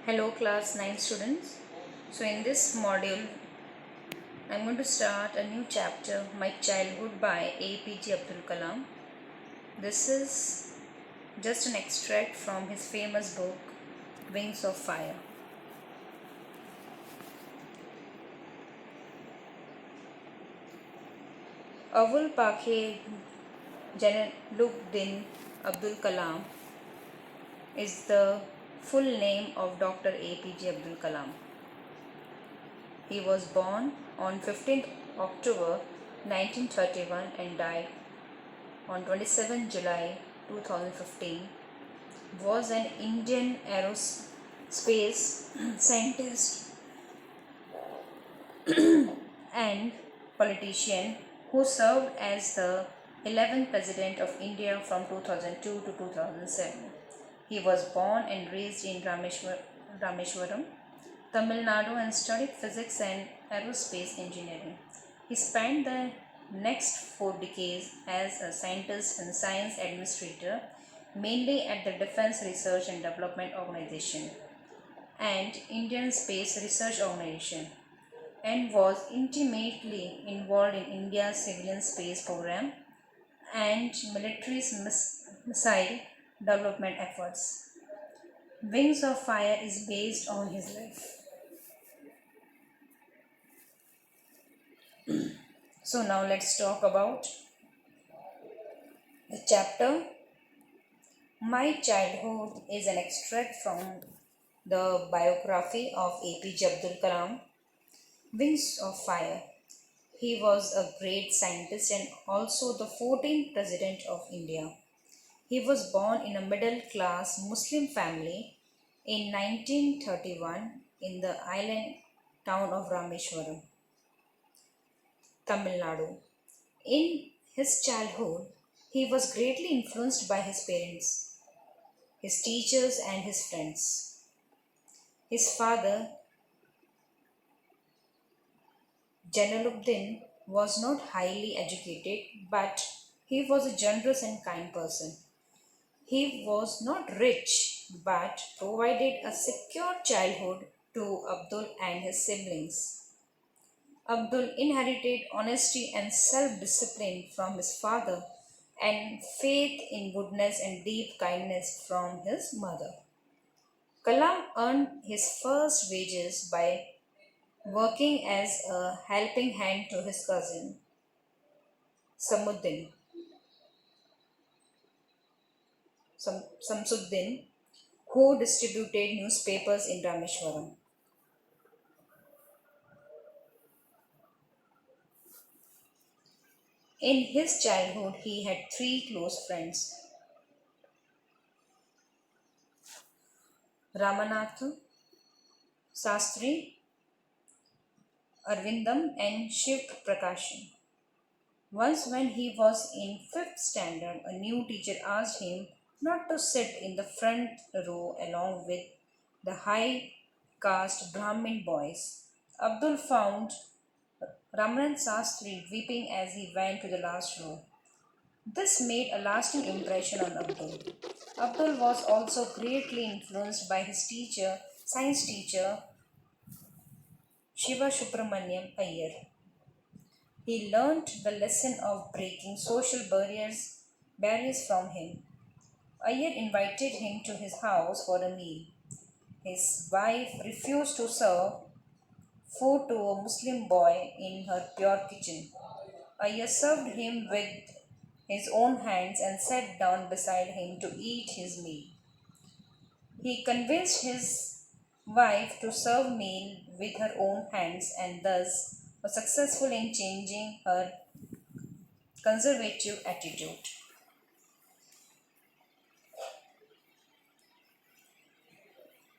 Hello class 9 students. So in this module I'm going to start a new chapter, My Childhood by APJ Abdul Kalam. This is just an extract from his famous book Wings of Fire. Avul Pakhe Jalaluddin Abdul Kalam is the full name of Dr. APJ Abdul Kalam. He was born on 15th October 1931 and died on 27 July 2015, was an Indian aerospace scientist and politician who served as the 11th President of India from 2002 to 2007. He was born and raised in Rameshwaram, Tamil Nadu, and studied physics and aerospace engineering. He spent the next 4 decades as a scientist and science administrator, mainly at the Defense Research and Development Organization and Indian Space Research Organization, and was intimately involved in India's civilian space program and military missile development efforts. Wings of Fire is based on his life. So now let's talk about the chapter. My Childhood is an extract from the biography of APJ Abdul Kalam, Wings of Fire. He was a great scientist and also the 14th President of India. He was born in a middle class Muslim family in 1931 in the island town of Rameshwaram, Tamil Nadu. In his childhood, he was greatly influenced by his parents, his teachers, and his friends. His father, Jalaluddin, was not highly educated, but he was a generous and kind person. He was not rich, but provided a secure childhood to Abdul and his siblings. Abdul inherited honesty and self discipline from his father and faith in goodness and deep kindness from his mother. Kalam earned his first wages by working as a helping hand to his cousin Samuddin, Samsuddin, who distributed newspapers in Rameshwaram. In his childhood, he had three close friends, Ramanath, Sastri, Arvindam, and Shiv Prakashan. Once, when he was in fifth standard, a new teacher asked him not to sit in the front row along with the high caste Brahmin boys. Abdul found Ramanand Sastri weeping as he went to the last row. This made a lasting impression on Abdul. Abdul was also greatly influenced by his teacher, science teacher Shiva Subramaniam Iyer. He learned the lesson of breaking social barriers from him. Iyer invited him to his house for a meal. His wife refused to serve food to a Muslim boy in her pure kitchen. Iyer served him with his own hands and sat down beside him to eat his meal. He convinced his wife to serve meal with her own hands and thus was successful in changing her conservative attitude.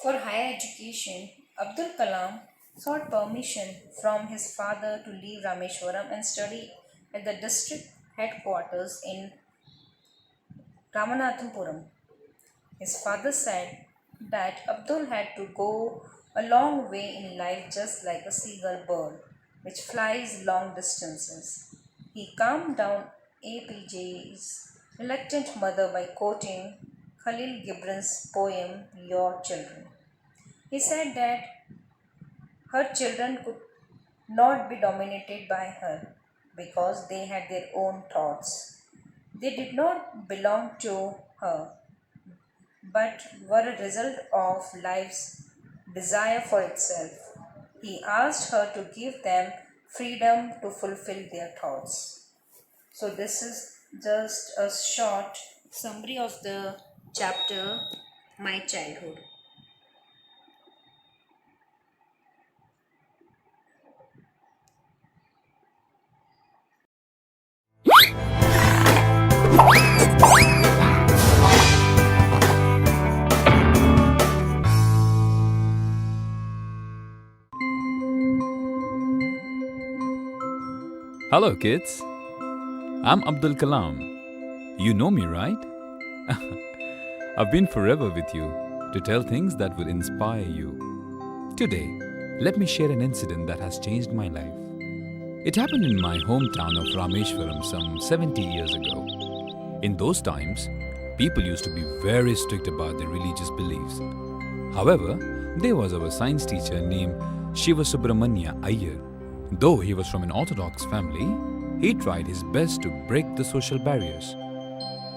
For higher education, Abdul Kalam sought permission from his father to leave Rameshwaram and study at the district headquarters in Ramanathapuram. His father said that Abdul had to go a long way in life just like a seagull bird, which flies long distances. He calmed down APJ's reluctant mother by quoting Khalil Gibran's poem Your Children. He said that her children could not be dominated by her because they had their own thoughts. They did not belong to her but were a result of life's desire for itself. He asked her to give them freedom to fulfill their thoughts. So, this is just a short summary of the chapter My Childhood. Hello, kids. I'm Abdul Kalam. You know me, right? I've been forever with you to tell things that will inspire you. Today, let me share an incident that has changed my life. It happened in my hometown of Rameshwaram some 70 years ago. In those times, people used to be very strict about their religious beliefs. However, there was our science teacher named Shiva Subramanya Iyer. Though he was from an orthodox family, he tried his best to break the social barriers.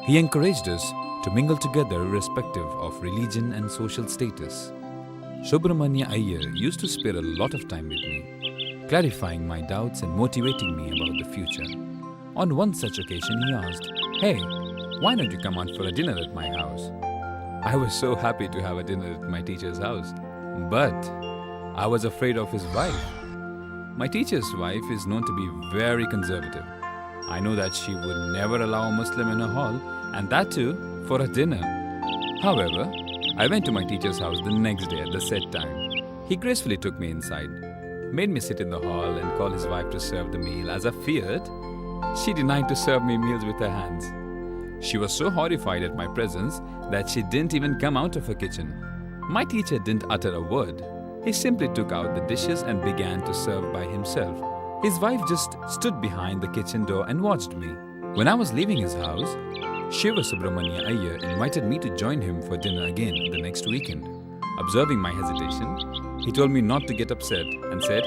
He encouraged us to mingle together irrespective of religion and social status. Subramanya Iyer used to spare a lot of time with me, clarifying my doubts and motivating me about the future. On one such occasion, he asked, "Hey, why don't you come out for a dinner at my house?" I was so happy to have a dinner at my teacher's house, but I was afraid of his wife. My teacher's wife is known to be very conservative. I know that she would never allow a Muslim in her hall, and that too for a dinner. However, I went to my teacher's house the next day at the set time. He gracefully took me inside, made me sit in the hall and call his wife to serve the meal. As I feared, she denied to serve me meals with her hands. She was so horrified at my presence that she didn't even come out of her kitchen. My teacher didn't utter a word. He simply took out the dishes and began to serve by himself. His wife just stood behind the kitchen door and watched me. When I was leaving his house, Shiva Subramanya Iyer invited me to join him for dinner again the next weekend. Observing my hesitation, he told me not to get upset and said,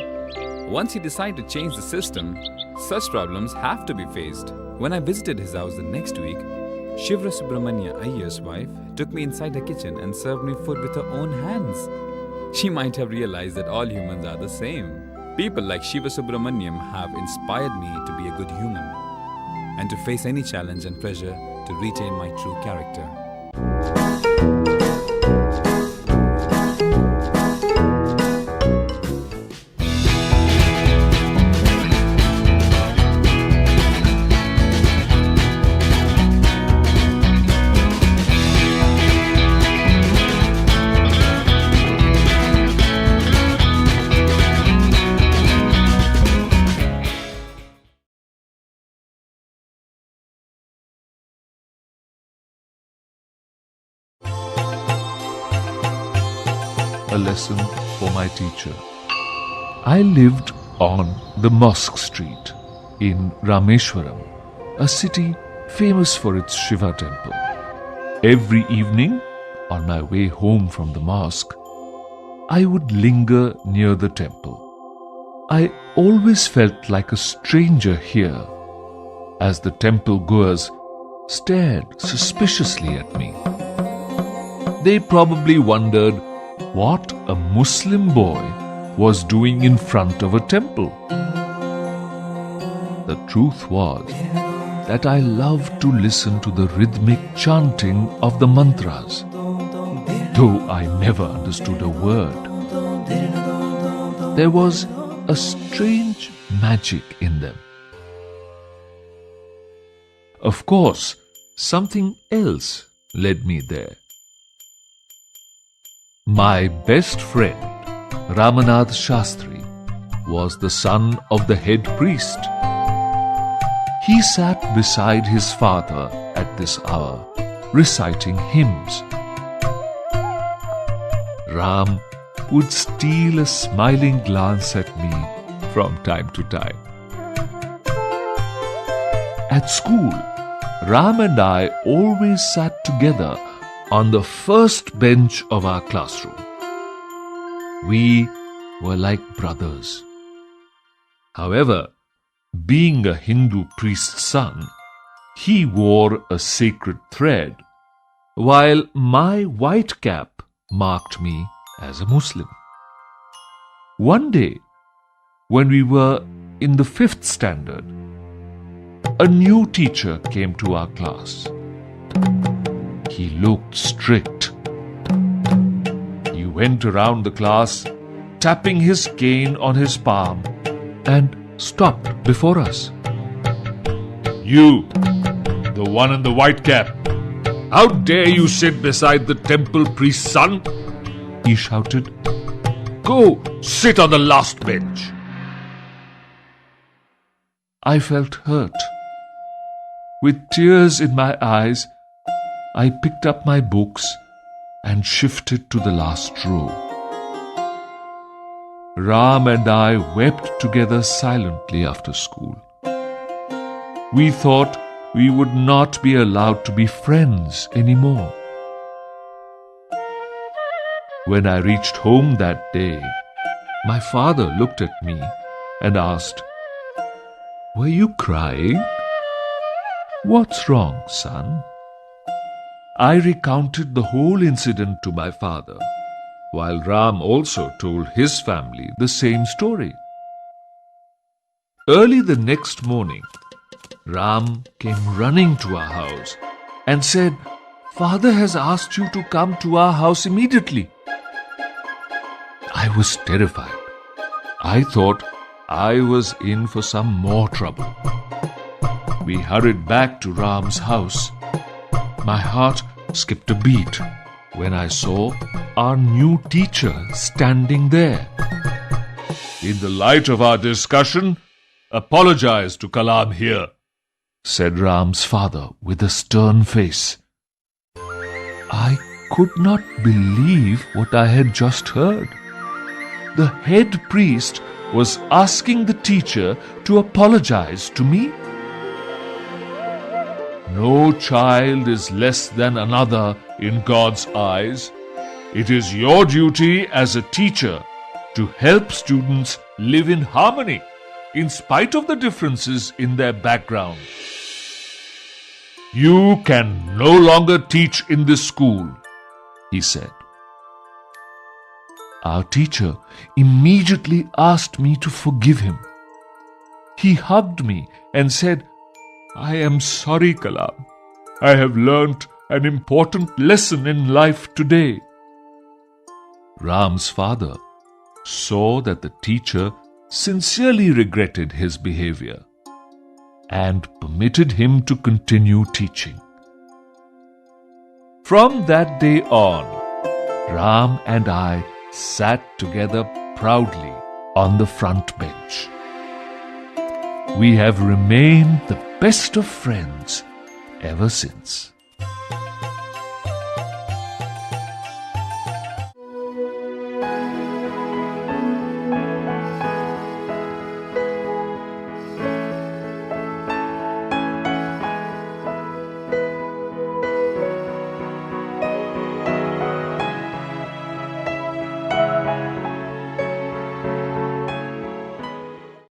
"Once you decide to change the system, such problems have to be faced." When I visited his house the next week, Shiva Subramanya Iyer's wife took me inside her kitchen and served me food with her own hands. She might have realized that all humans are the same. People like Shiva Subramanyam have inspired me to be a good human and to face any challenge and pressure to retain my true character. A lesson for my teacher. I lived on the Mosque Street in Rameshwaram, a city famous for its Shiva temple. Every evening, on my way home from the mosque, I would linger near the temple. I always felt like a stranger here, as the temple goers stared suspiciously at me. They probably wondered what a Muslim boy was doing in front of a temple. The truth was that I loved to listen to the rhythmic chanting of the mantras, though I never understood a word. There was a strange magic in them. Of course, something else led me there. My best friend, Ramanath Shastri, was the son of the head priest. He sat beside his father at this hour, reciting hymns. Ram would steal a smiling glance at me from time to time. At school, Ram and I always sat together on the first bench of our classroom. We were like brothers. However, being a Hindu priest's son, he wore a sacred thread, while my white cap marked me as a Muslim. One day, when we were in the 5th standard, a new teacher came to our class. He looked strict. He went around the class, tapping his cane on his palm, and stopped before us. "You, the one in the white cap, how dare you sit beside the temple priest's son?" he shouted. "Go sit on the last bench." I felt hurt. With tears in my eyes, I picked up my books and shifted to the last row. Ram and I wept together silently after school. We thought we would not be allowed to be friends anymore. When I reached home that day, my father looked at me and asked, "Were you crying? What's wrong, son?" I recounted the whole incident to my father, while Ram also told his family the same story. Early the next morning, Ram came running to our house and said, "Father has asked you to come to our house immediately." I was terrified. I thought I was in for some more trouble. We hurried back to Ram's house. My heart skipped a beat when I saw our new teacher standing there. "In the light of our discussion, apologize to Kalam here," said Ram's father with a stern face. I could not believe what I had just heard. The head priest was asking the teacher to apologize to me. No child is less than another in God's eyes. It is your duty as a teacher to help students live in harmony in spite of the differences in their background. "You can no longer teach in this school," he said. Our teacher immediately asked me to forgive him. He hugged me and said, "I am sorry, Kalam. I have learnt an important lesson in life today." Ram's father saw that the teacher sincerely regretted his behavior and permitted him to continue teaching. From that day on, Ram and I sat together proudly on the front bench. We have remained the best of friends ever since.